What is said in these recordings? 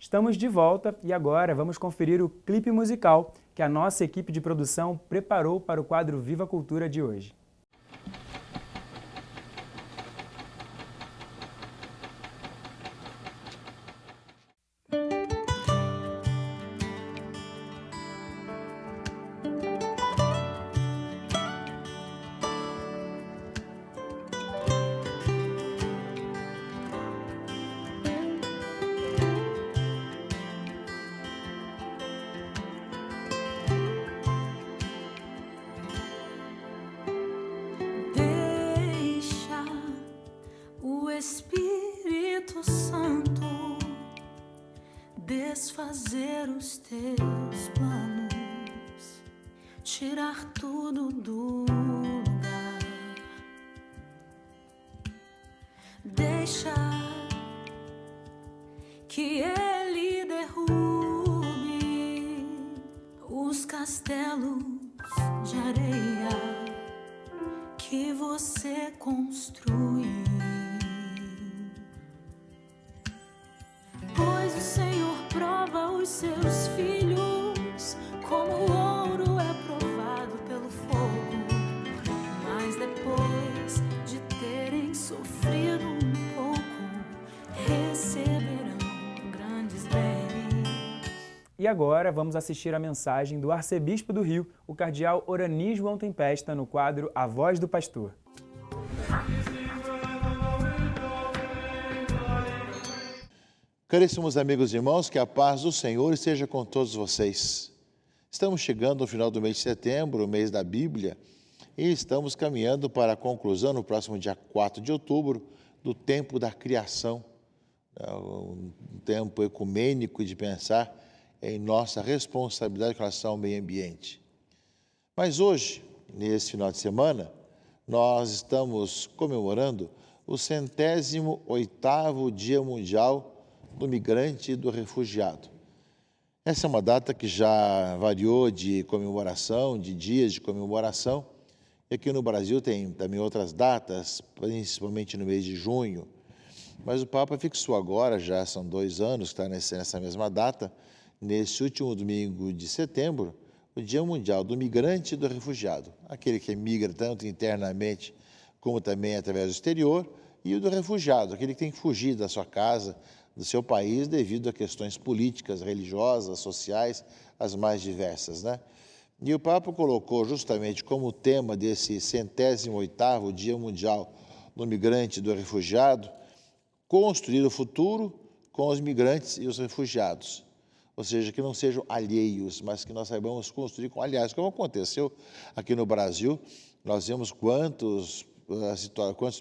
Estamos de volta e agora vamos conferir o clipe musical que a nossa equipe de produção preparou para o quadro Viva a Cultura de hoje. Espírito Santo, desfazer os teus planos, tirar tudo do lugar, deixa que Ele derrube os castelos de areia que você construiu. O Senhor prova os seus filhos como o ouro é provado pelo fogo. Mas depois de terem sofrido um pouco, receberão grandes bens. E agora vamos assistir a mensagem do arcebispo do Rio, o cardeal Orani João Tempesta, no quadro A Voz do Pastor. Caríssimos amigos e irmãos, que a paz do Senhor esteja com todos vocês. Estamos chegando ao final do mês de setembro, o mês da Bíblia, e estamos caminhando para a conclusão, no próximo dia 4 de outubro, do tempo da criação, um tempo ecumênico de pensar em nossa responsabilidade com relação ao meio ambiente. Mas hoje, nesse final de semana, nós estamos comemorando o 108º Dia Mundial do Migrante e do Refugiado. Essa é uma data que já variou de comemoração, de dias de comemoração, e aqui no Brasil tem também outras datas, principalmente no mês de junho, mas o Papa fixou agora, já são 2 anos que está nessa mesma data, nesse último domingo de setembro, o Dia Mundial do Migrante e do Refugiado, aquele que migra tanto internamente como também através do exterior, e o do refugiado, aquele que tem que fugir da sua casa, do seu país, devido a questões políticas, religiosas, sociais, as mais diversas, né? E o Papa colocou justamente como tema desse 108º Dia Mundial do Migrante e do Refugiado, construir o futuro com os migrantes e os refugiados. Ou seja, que não sejam alheios, mas que nós saibamos construir com aliados. Como aconteceu aqui no Brasil, nós vemos quantos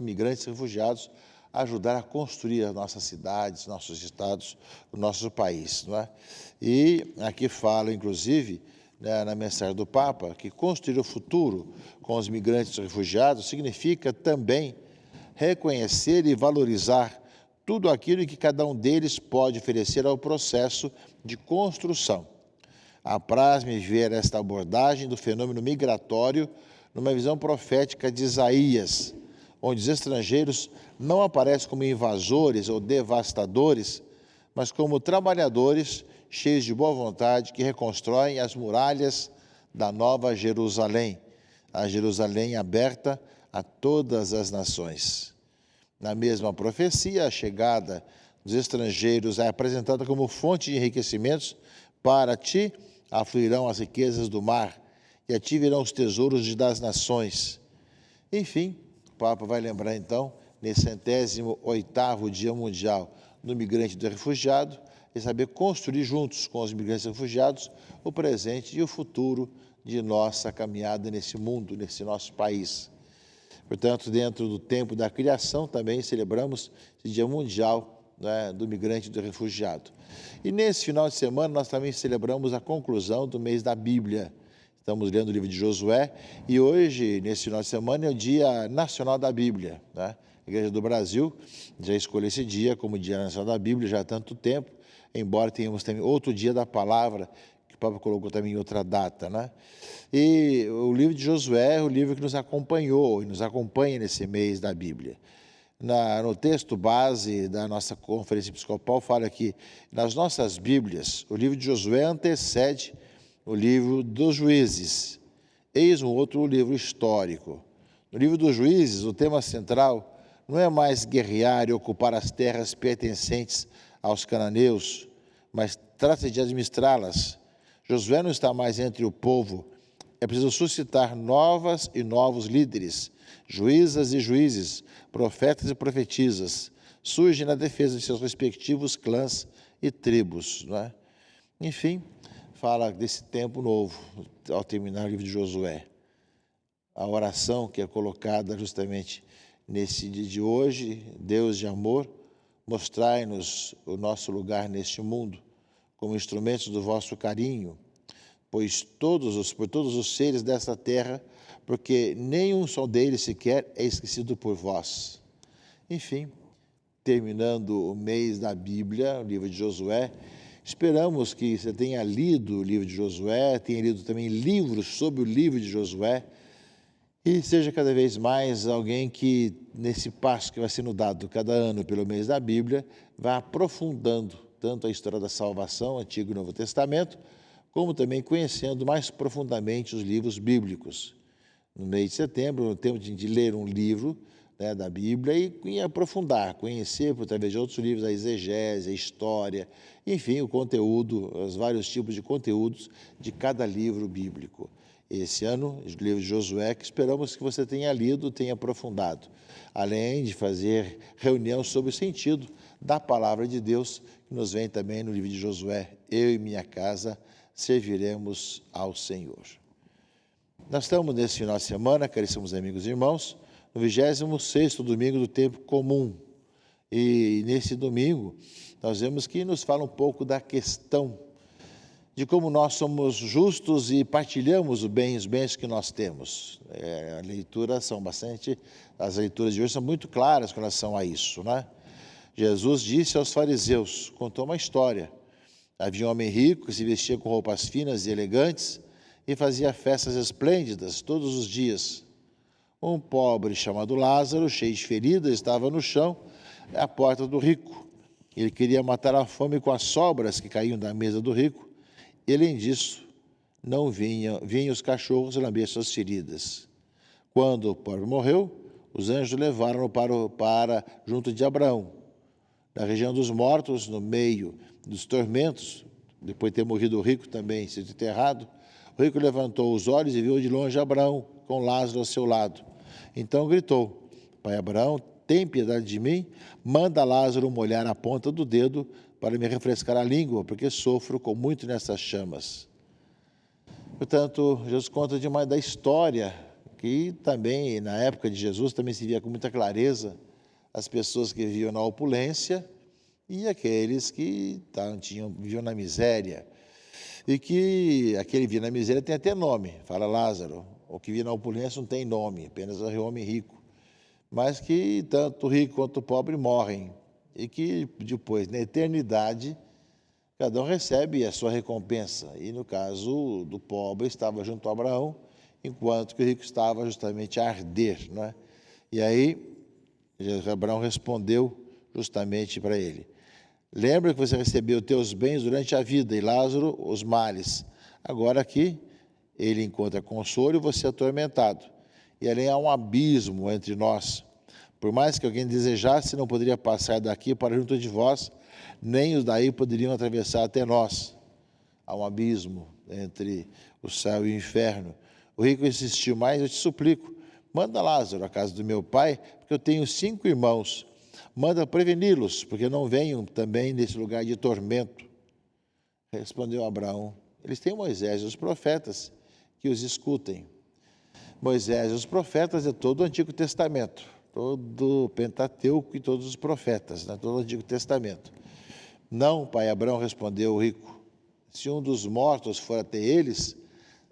migrantes e refugiados ajudaram a construir as nossas cidades, nossos estados, o nosso país, não é? E aqui fala, inclusive, né, na mensagem do Papa, que construir o futuro com os migrantes e refugiados significa também reconhecer e valorizar tudo aquilo que cada um deles pode oferecer ao processo de construção. Apraz-me ver esta abordagem do fenômeno migratório numa visão profética de Isaías, onde os estrangeiros não aparecem como invasores ou devastadores, mas como trabalhadores cheios de boa vontade que reconstroem as muralhas da Nova Jerusalém, a Jerusalém aberta a todas as nações. Na mesma profecia, a chegada dos estrangeiros é apresentada como fonte de enriquecimentos. Para ti afluirão as riquezas do mar, e a ti virão os tesouros das nações. Enfim, o Papa vai lembrar então, nesse 108º Dia Mundial do Migrante e do Refugiado, e saber construir juntos com os migrantes e refugiados o presente e o futuro de nossa caminhada nesse mundo, nesse nosso país. Portanto, dentro do tempo da criação, também celebramos esse Dia Mundial, né, do Migrante e do Refugiado. E nesse final de semana, nós também celebramos a conclusão do mês da Bíblia. Estamos lendo o livro de Josué e hoje, nesse final de semana, é o Dia Nacional da Bíblia, né? A Igreja do Brasil já escolheu esse dia como Dia Nacional da Bíblia já há tanto tempo, embora tenhamos também outro Dia da Palavra, que o Papa colocou também em outra data, né? E o livro de Josué é o livro que nos acompanhou e nos acompanha nesse mês da Bíblia. No texto base da nossa conferência episcopal, fala que nas nossas Bíblias, o livro de Josué antecede o livro dos Juízes. Eis um outro livro histórico. No livro dos Juízes, o tema central não é mais guerrear e ocupar as terras pertencentes aos cananeus, mas trata-se de administrá-las. Josué não está mais entre o povo. É preciso suscitar novas e novos líderes, juízas e juízes, profetas e profetisas, surgem na defesa de seus respectivos clãs e tribos. Não é? Enfim, fala desse tempo novo, ao terminar o livro de Josué. A oração que é colocada justamente nesse dia de hoje, Deus de amor, mostrai-nos o nosso lugar neste mundo, como instrumentos do vosso carinho, por todos os seres desta terra, porque nenhum só deles sequer é esquecido por vós. Enfim, terminando o mês da Bíblia, o livro de Josué, esperamos que você tenha lido o livro de Josué, tenha lido também livros sobre o livro de Josué, e seja cada vez mais alguém que, nesse passo que vai sendo dado cada ano pelo mês da Bíblia, vá aprofundando tanto a história da salvação, Antigo e Novo Testamento, como também conhecendo mais profundamente os livros bíblicos. No mês de setembro, no tempo de ler um livro, né, da Bíblia e aprofundar, conhecer, por através de outros livros, a exegese, a história, enfim, o conteúdo, os vários tipos de conteúdos de cada livro bíblico. Esse ano, o livro de Josué, que esperamos que você tenha lido, tenha aprofundado, além de fazer reunião sobre o sentido da palavra de Deus, que nos vem também no livro de Josué, eu e minha casa serviremos ao Senhor. Nós estamos nesse final de semana, caríssimos amigos e irmãos, no 26º domingo do tempo comum. E nesse domingo, nós vemos que nos fala um pouco da questão de como nós somos justos e partilhamos os bens que nós temos. As leituras de hoje são muito claras com relação a isso, né? Jesus disse aos fariseus, contou uma história. Havia um homem rico que se vestia com roupas finas e elegantes e fazia festas esplêndidas todos os dias. Um pobre chamado Lázaro, cheio de feridas, estava no chão, à porta do rico. Ele queria matar a fome com as sobras que caíam da mesa do rico. E, além disso, não vinham os cachorros lamber suas feridas. Quando o pobre morreu, os anjos levaram-no para junto de Abraão. Na região dos mortos, no meio dos tormentos, depois de ter morrido o rico também, sido enterrado, o rico levantou os olhos e viu de longe Abraão, com Lázaro ao seu lado. Então gritou, Pai Abraão, tem piedade de mim, manda Lázaro molhar a ponta do dedo para me refrescar a língua, porque sofro com muito nessas chamas. Portanto, Jesus conta da história, que também, na época de Jesus, também se via com muita clareza as pessoas que viviam na opulência e aqueles que viviam na miséria. E que aquele que vivia na miséria tem até nome, fala Lázaro. O que vivia na opulência não tem nome, apenas o homem rico. Mas que tanto o rico quanto o pobre morrem. E que depois, na eternidade, cada um recebe a sua recompensa. E no caso do pobre, estava junto a Abraão, enquanto que o rico estava justamente a arder. Não é? E aí, Abraão respondeu justamente para ele. Lembra que você recebeu teus bens durante a vida e Lázaro os males. Agora aqui, ele encontra consolo e você é atormentado. E além há um abismo entre nós. Por mais que alguém desejasse, não poderia passar daqui para junto de vós, nem os daí poderiam atravessar até nós. Há um abismo entre o céu e o inferno. O rico insistiu, mas eu te suplico, manda Lázaro à casa do meu pai, porque eu tenho 5 irmãos. Manda preveni-los, porque não venham também nesse lugar de tormento. Respondeu Abraão, eles têm Moisés e os profetas, que os escutem. Moisés e os profetas é todo o Antigo Testamento, todo o Pentateuco e todos os profetas, né? Todo o Antigo Testamento. Não, pai Abraão, respondeu o rico, se um dos mortos for até eles,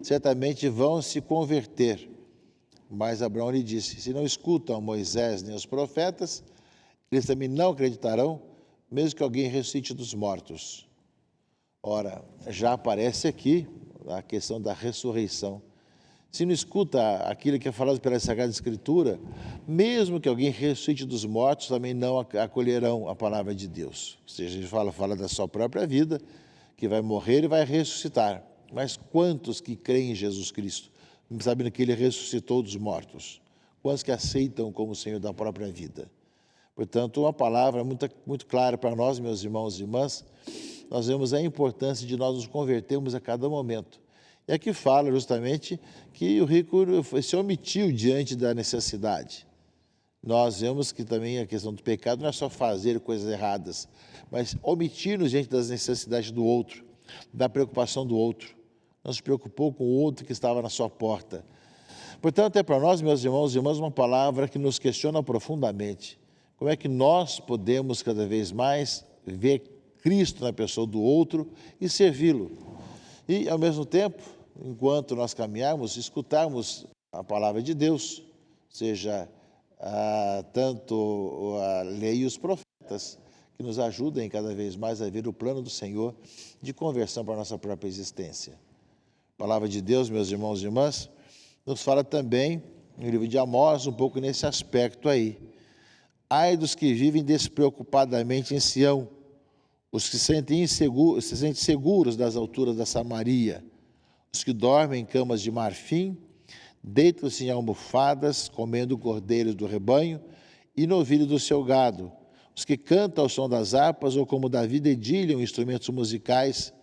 certamente vão se converter. Mas Abraão lhe disse, se não escutam Moisés nem os profetas, eles também não acreditarão, mesmo que alguém ressuscite dos mortos. Ora, já aparece aqui a questão da ressurreição. se não escuta aquilo que é falado pela Sagrada Escritura, mesmo que alguém ressuscite dos mortos, também não acolherão a palavra de Deus. Ou seja, ele fala da sua própria vida, que vai morrer e vai ressuscitar. Mas quantos que creem em Jesus Cristo, sabendo que Ele ressuscitou dos mortos? Quantos que aceitam como Senhor da própria vida? Portanto, uma palavra muito clara para nós, meus irmãos e irmãs, nós vemos a importância de nós nos convertermos a cada momento. E aqui fala justamente que o rico se omitiu diante da necessidade. Nós vemos que também a questão do pecado não é só fazer coisas erradas, mas omitir-nos diante das necessidades do outro, da preocupação do outro. Não se preocupou com o outro que estava na sua porta. Portanto, é para nós, meus irmãos e irmãs, uma palavra que nos questiona profundamente. Como é que nós podemos cada vez mais ver Cristo na pessoa do outro e servi-lo? E, ao mesmo tempo, enquanto nós caminharmos, escutarmos a palavra de Deus, seja tanto a lei e os profetas, que nos ajudem cada vez mais a ver o plano do Senhor de conversão para a nossa própria existência. A palavra de Deus, meus irmãos e irmãs, nos fala também, no livro de Amós, um pouco nesse aspecto aí. Ai dos que vivem despreocupadamente em Sião, os que se sentem seguros das alturas da Samaria, os que dormem em camas de marfim, deitam-se em almofadas, comendo cordeiros do rebanho e novilho do seu gado, os que cantam ao som das harpas ou como Davi dedilham instrumentos musicais,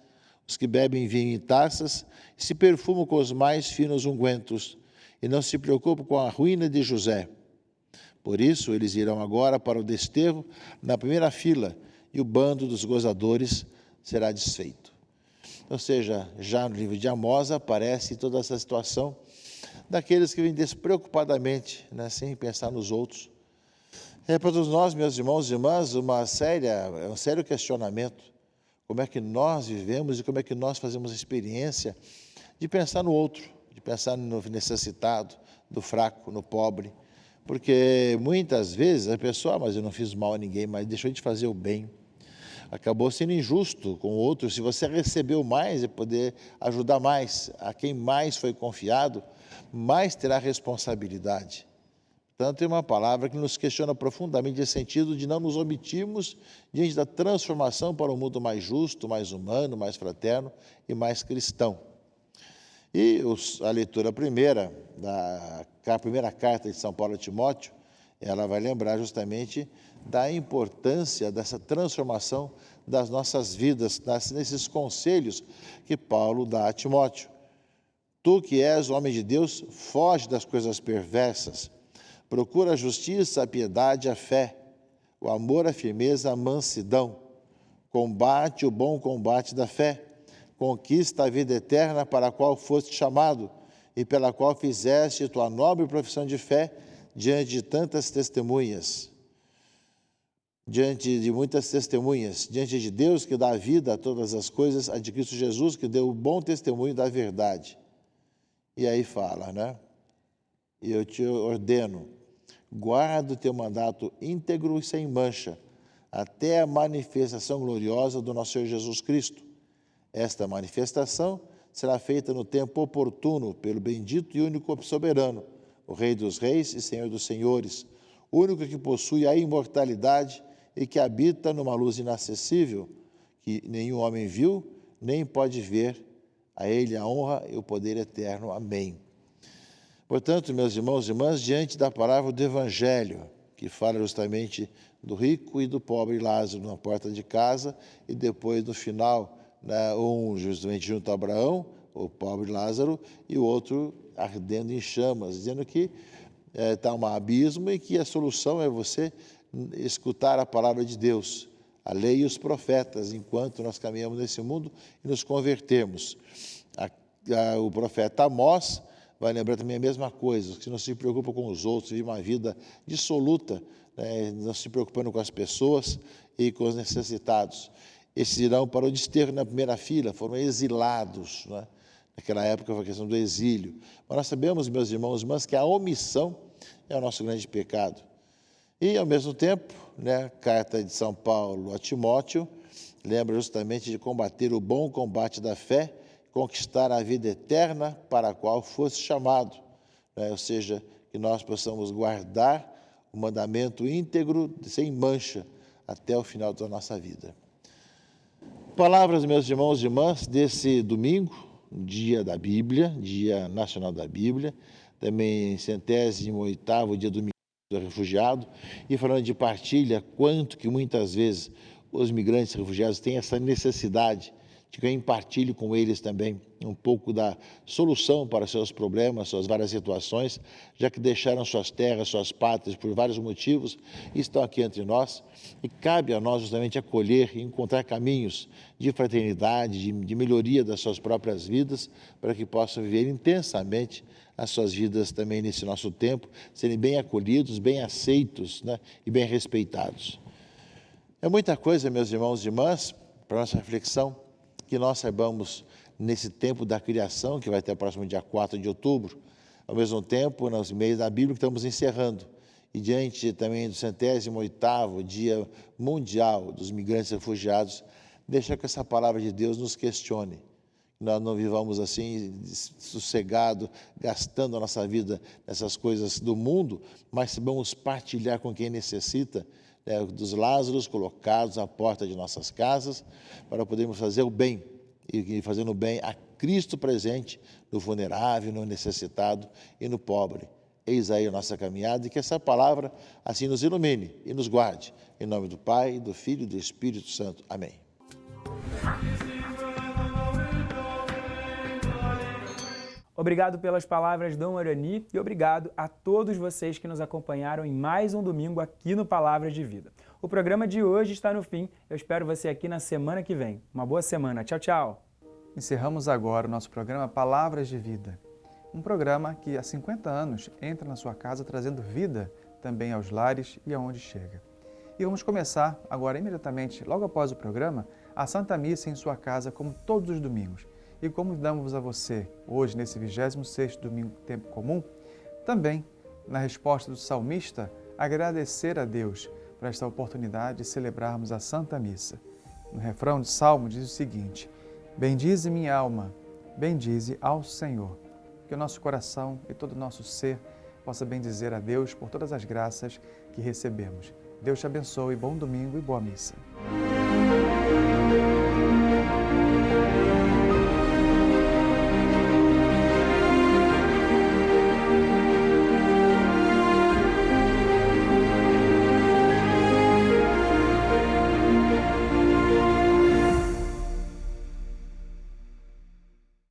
os que bebem vinho em taças e se perfumam com os mais finos ungüentos e não se preocupam com a ruína de José. Por isso, eles irão agora para o desterro na primeira fila e o bando dos gozadores será desfeito. Ou seja, já no livro de Amós aparece toda essa situação daqueles que vivem despreocupadamente, sem pensar nos outros. É para todos nós, meus irmãos e irmãs, um sério questionamento. Como é que nós vivemos e como é que nós fazemos a experiência de pensar no outro, de pensar no necessitado, no fraco, no pobre. Porque muitas vezes a pessoa, mas eu não fiz mal a ninguém, mas deixou de fazer o bem. Acabou sendo injusto com o outro. Se você recebeu mais, é poder ajudar mais. A quem mais foi confiado, mais terá responsabilidade. Portanto, é uma palavra que nos questiona profundamente nesse sentido de não nos omitirmos diante da transformação para um mundo mais justo, mais humano, mais fraterno e mais cristão. E a leitura primeira, a primeira carta de São Paulo a Timóteo, ela vai lembrar justamente da importância dessa transformação das nossas vidas, nesses conselhos que Paulo dá a Timóteo. Tu que és homem de Deus, foge das coisas perversas, procura a justiça, a piedade, a fé, o amor, a firmeza, a mansidão, combate o bom combate da fé, conquista a vida eterna para a qual foste chamado e pela qual fizeste tua nobre profissão de fé diante de tantas testemunhas, diante de muitas testemunhas, diante de Deus que dá vida a todas as coisas, a de Cristo Jesus que deu o bom testemunho da verdade. E aí fala, E eu te ordeno, guarda o teu mandato íntegro e sem mancha, até a manifestação gloriosa do nosso Senhor Jesus Cristo. Esta manifestação será feita no tempo oportuno pelo bendito e único soberano, o Rei dos Reis e Senhor dos Senhores, o único que possui a imortalidade e que habita numa luz inacessível, que nenhum homem viu, nem pode ver. A Ele a honra e o poder eterno. Amém. Portanto, meus irmãos e irmãs, diante da palavra do Evangelho, que fala justamente do rico e do pobre Lázaro na porta de casa, e depois, no final, um justamente junto a Abraão, o pobre Lázaro, e o outro ardendo em chamas, dizendo que está um abismo e que a solução é você escutar a palavra de Deus, a lei e os profetas, enquanto nós caminhamos nesse mundo e nos convertemos. O profeta Amós vai lembrar também a mesma coisa, que não se preocupa com os outros, vive uma vida dissoluta, não se preocupando com as pessoas e com os necessitados. Esses irão para o desterro na primeira fila, foram exilados, Naquela época foi a questão do exílio. Mas nós sabemos, meus irmãos e irmãs, que a omissão é o nosso grande pecado. E, ao mesmo tempo, carta de São Paulo a Timóteo, lembra justamente de combater o bom combate da fé, conquistar a vida eterna para a qual fosse chamado, né? Ou seja, que nós possamos guardar o mandamento íntegro, sem mancha, até o final da nossa vida. Palavras, meus irmãos e irmãs, desse domingo, dia da Bíblia, Dia Nacional da Bíblia, também 108º dia do refugiado, e falando de partilha, quanto que muitas vezes os migrantes refugiados têm essa necessidade de que eu partilhe com eles também um pouco da solução para seus problemas, suas várias situações, já que deixaram suas terras, suas pátrias por vários motivos e estão aqui entre nós. E cabe a nós justamente acolher e encontrar caminhos de fraternidade, de melhoria das suas próprias vidas, para que possam viver intensamente as suas vidas também nesse nosso tempo, serem bem acolhidos, bem aceitos, né, e bem respeitados. É muita coisa, meus irmãos e irmãs, para a nossa reflexão, que nós saibamos nesse tempo da criação, que vai ter o próximo dia 4 de outubro, ao mesmo tempo, nos meios da Bíblia que estamos encerrando, e diante também do 108º Dia Mundial dos Migrantes e Refugiados, deixa que essa palavra de Deus nos questione, que nós não vivamos assim, sossegado, gastando a nossa vida nessas coisas do mundo, mas saibamos partilhar com quem necessita, né, dos Lázaros colocados à porta de nossas casas, para podermos fazer o bem, e fazendo o bem a Cristo presente no vulnerável, no necessitado e no pobre. Eis aí a nossa caminhada, e que essa palavra assim nos ilumine e nos guarde. Em nome do Pai, do Filho e do Espírito Santo. Amém. Obrigado pelas palavras, Dom Arani, e obrigado a todos vocês que nos acompanharam em mais um domingo aqui no Palavras de Vida. O programa de hoje está no fim. Eu espero você aqui na semana que vem. Uma boa semana. Tchau, tchau. Encerramos agora o nosso programa Palavras de Vida. Um programa que há 50 anos entra na sua casa trazendo vida também aos lares e aonde chega. E vamos começar agora imediatamente, logo após o programa, a Santa Missa em sua casa, como todos os domingos. E como damos a você hoje, nesse 26º domingo tempo comum, também, na resposta do salmista, agradecer a Deus por esta oportunidade de celebrarmos a Santa Missa. No refrão de Salmo diz o seguinte: bendize minha alma, bendize ao Senhor. Que o nosso coração e todo o nosso ser possa bendizer a Deus por todas as graças que recebemos. Deus te abençoe, bom domingo e boa missa.